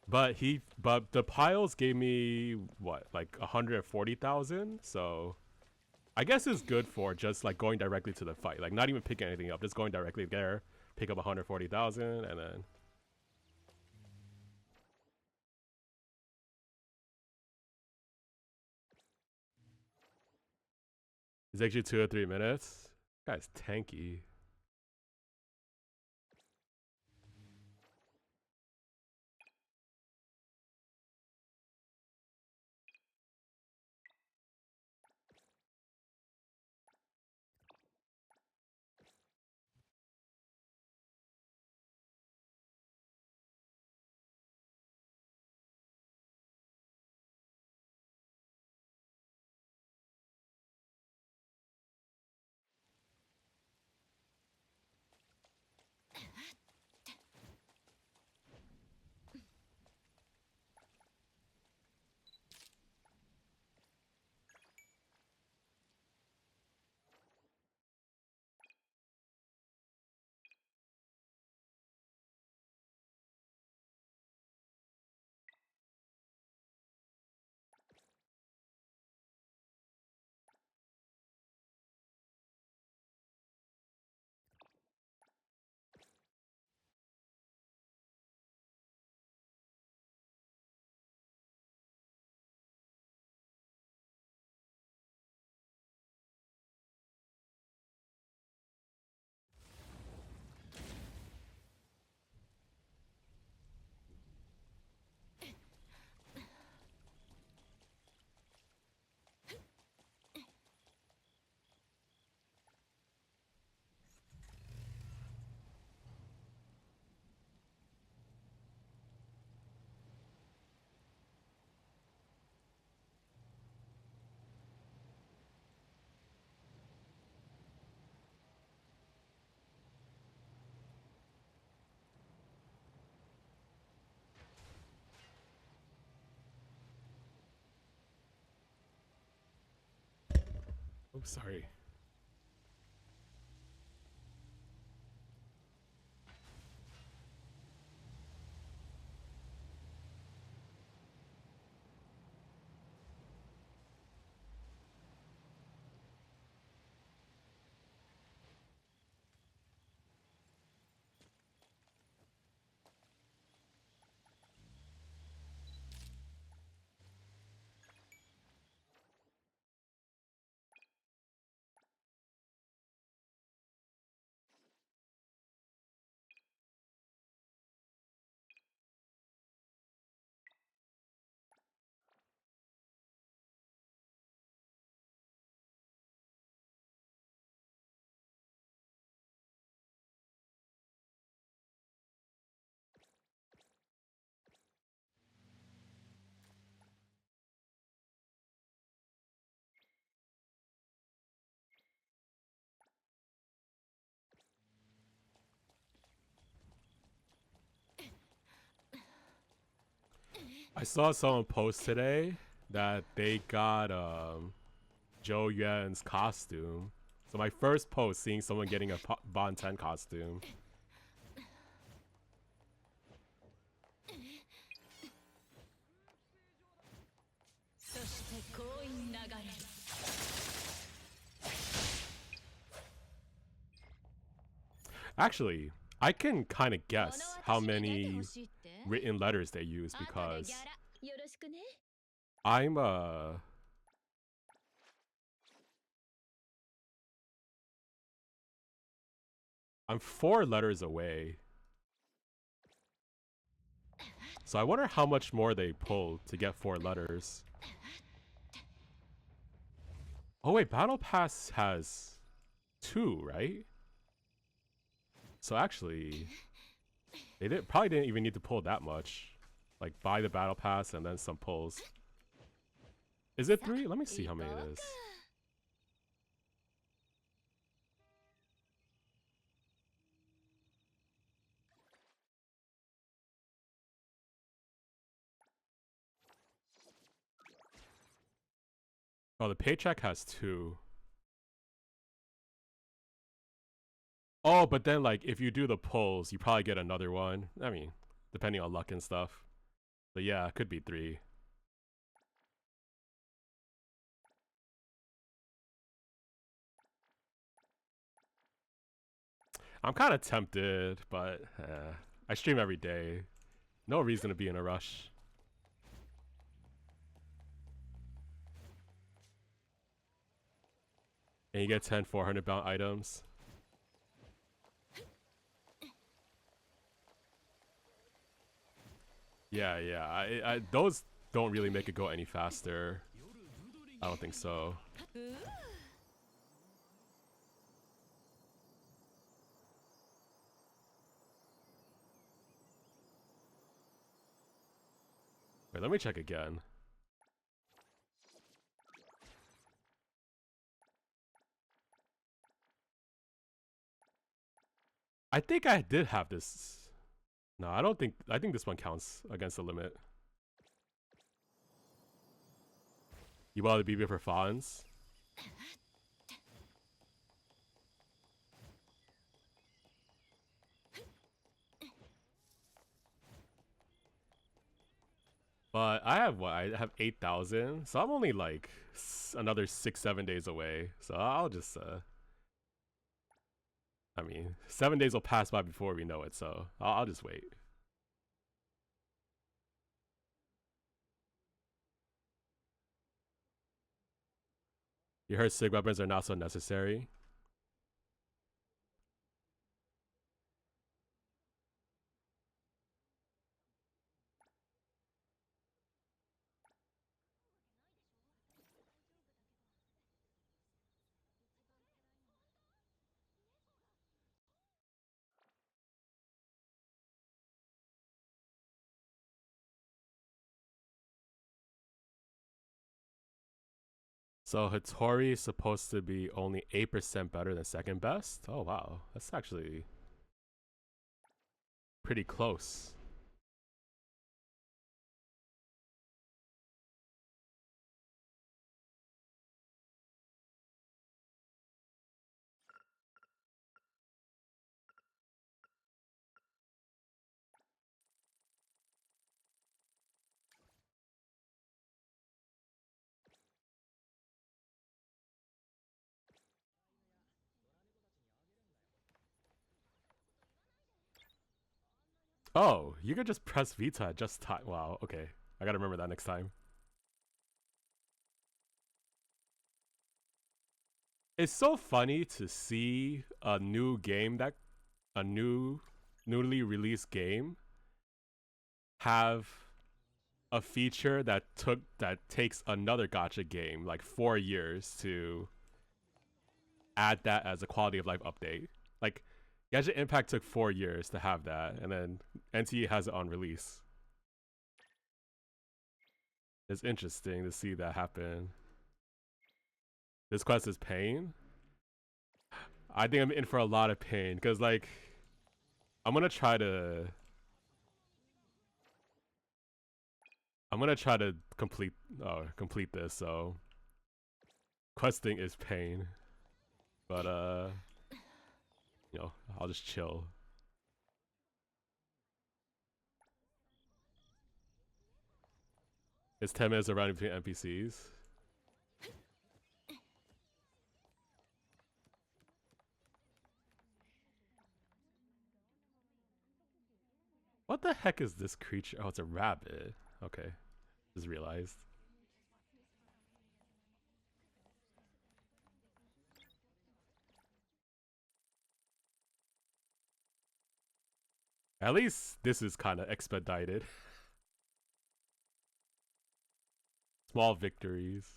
But the piles gave me what, like 140,000. So I guess it's good for just like going directly to the fight, like not even picking anything up, just going directly there, pick up 140,000, and then. It takes you 2 or 3 minutes. Guy's tanky. Oh, sorry. I saw someone post today that they got Zhou Yuan's costume. So my first post seeing someone getting a Bon 10 costume. Actually, I can kind of guess how many written letters they use because I'm I'm 4 letters away. So I wonder how much more they pull to get 4 letters. Oh wait, Battle Pass has 2, right? So actually, they probably didn't even need to pull that much. Like buy the Battle Pass and then some pulls. Is it 3? Let me see how many it is. Oh, the paycheck has 2. Oh, but then like if you do the pulls, you probably get another one. I mean, depending on luck and stuff. But yeah, it could be 3. I'm kind of tempted, but I stream every day. No reason to be in a rush. And you get 10 400 bound items. Yeah, yeah. Those don't really make it go any faster. I don't think so. Wait, let me check again. I think I did have this. No, I don't think. I think this one counts against the limit. You want to BB for fawns? But I have what? I have 8,000, so I'm only like another 6-7 days away. So I'll just I mean, 7 days will pass by before we know it, so I'll just wait. You heard sig weapons are not so necessary. So Hattori is supposed to be only 8% better than second best? Oh wow, that's actually pretty close. Oh, you could just press Vita at just time. Wow, okay. I gotta remember that next time. It's so funny to see a new game a newly released game have a feature that takes another gacha game like 4 years to add that as a quality of life update. Like Gadget Impact took 4 years to have that, and then NT has it on release. It's interesting to see that happen. This quest is pain. I think I'm in for a lot of pain because like I'm gonna try to I'm gonna try to complete this. So questing is pain, but you know, I'll just chill. It's 10 minutes of running between NPCs. What the heck is this creature? Oh, it's a rabbit. Okay, just realized. At least this is kind of expedited. Small victories.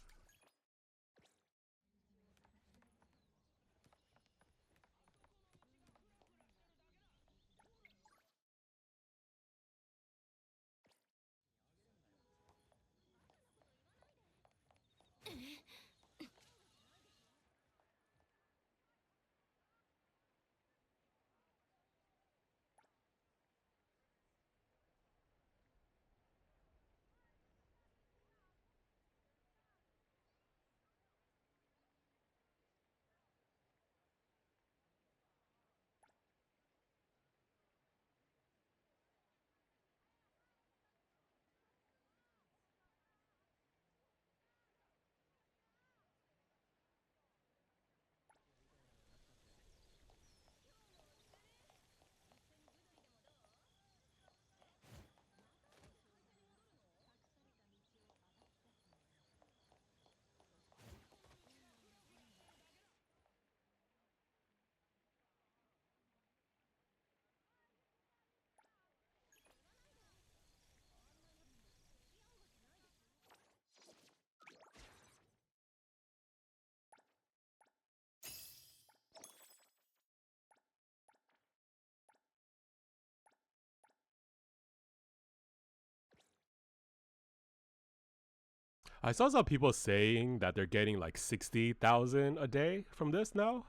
I saw some people saying that they're getting like 60,000 a day from this now.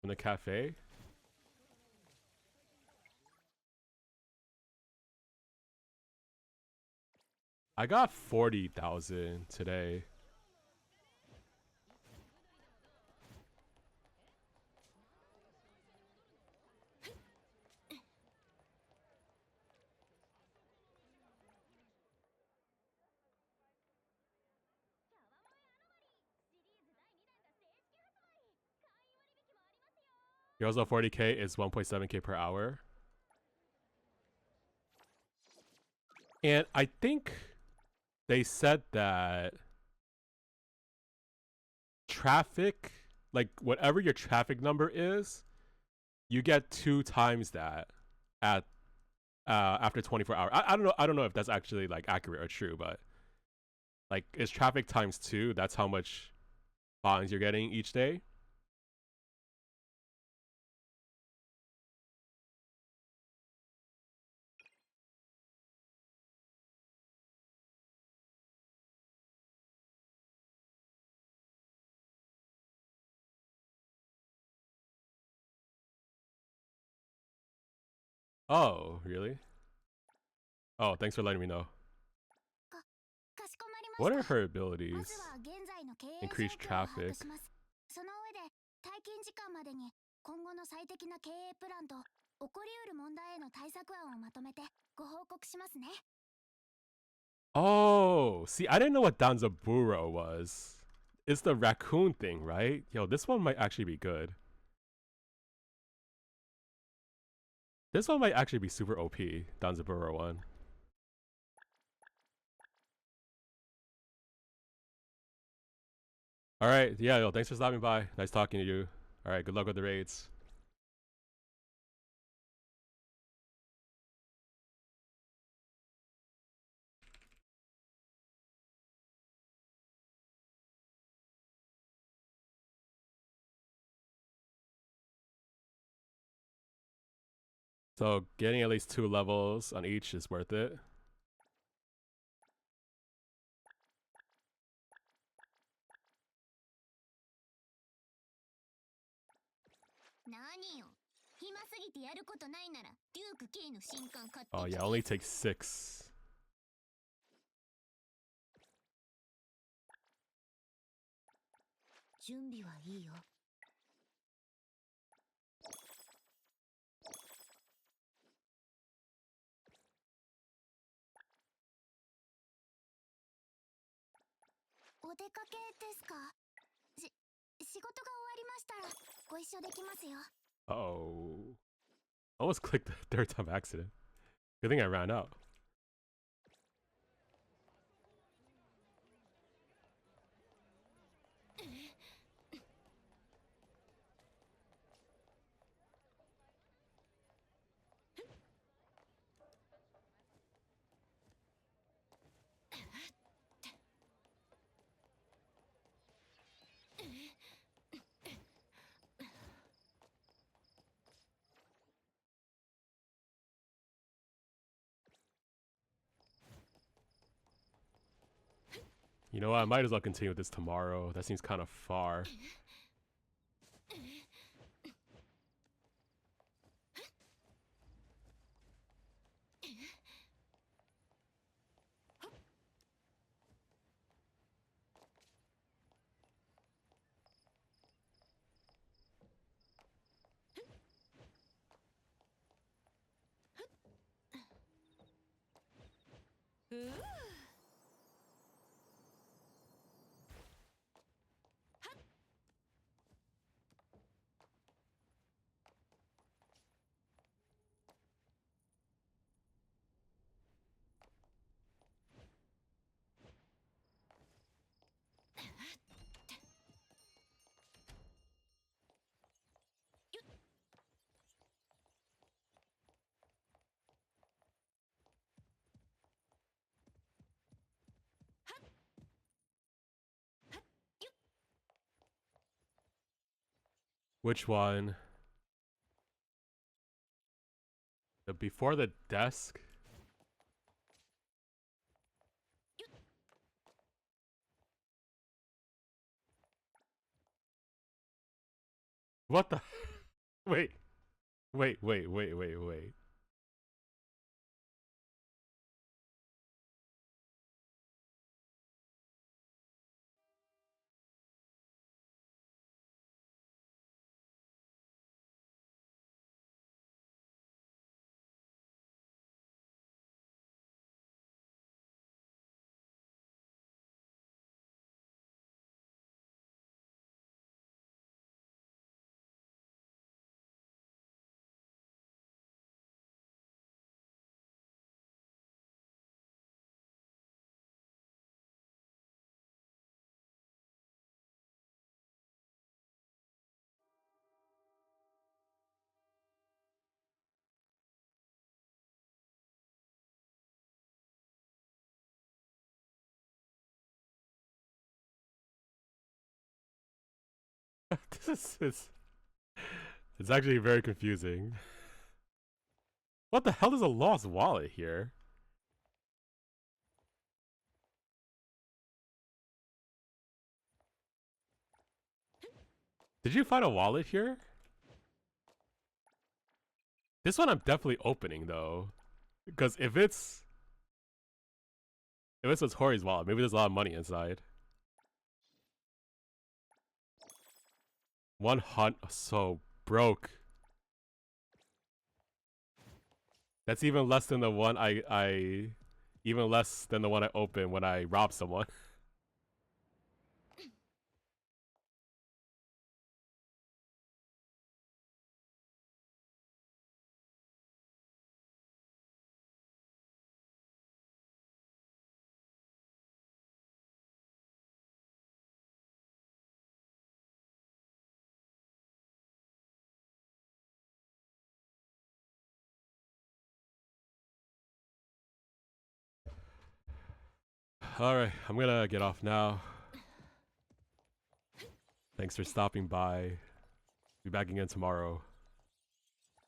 From the cafe. I got 40,000 today. You also 40k is 1.7k per hour. And I think they said that traffic, like whatever your traffic number is, you get 2 times that at after 24 hours. I don't know if that's actually like accurate or true, but like is traffic times 2, that's how much bonds you're getting each day. Oh, really? Oh, thanks for letting me know. かしこまりま What し are た。 her ま abilities? ずは現在の経営状 Increase 況を把握 traffic. します。その上で退勤時間までに今後の最適な経営プランと起こりうる問題への対策案をまとめてご報告しますね。 Oh, see, I didn't know what Danzaburo was. It's the raccoon thing, right? Yo, this one might actually be good. This one might actually be super OP, Danzaburo one. Alright, yeah, yo, thanks for stopping by. Nice talking to you. Alright, good luck with the raids. So getting at least 2 levels on each is worth it. Oh yeah, only takes 6. 準備はいいよ。お出かけですか？仕事が終わりましたらご一緒できますよ。 Oh. Almost clicked the third time accident. Good thing I ran out. You know what? I might as well continue with this tomorrow. That seems kind of far. Which one? Before the desk? What the? Wait. Wait. This is it's actually very confusing. What the hell is a lost wallet here? Did you find a wallet here? This one I'm definitely opening though. Because if it's Hori's wallet, maybe there's a lot of money inside. 100, so broke. That's even less than the one even less than the one I opened when I robbed someone. Alright, I'm gonna get off now. Thanks for stopping by. Be back again tomorrow.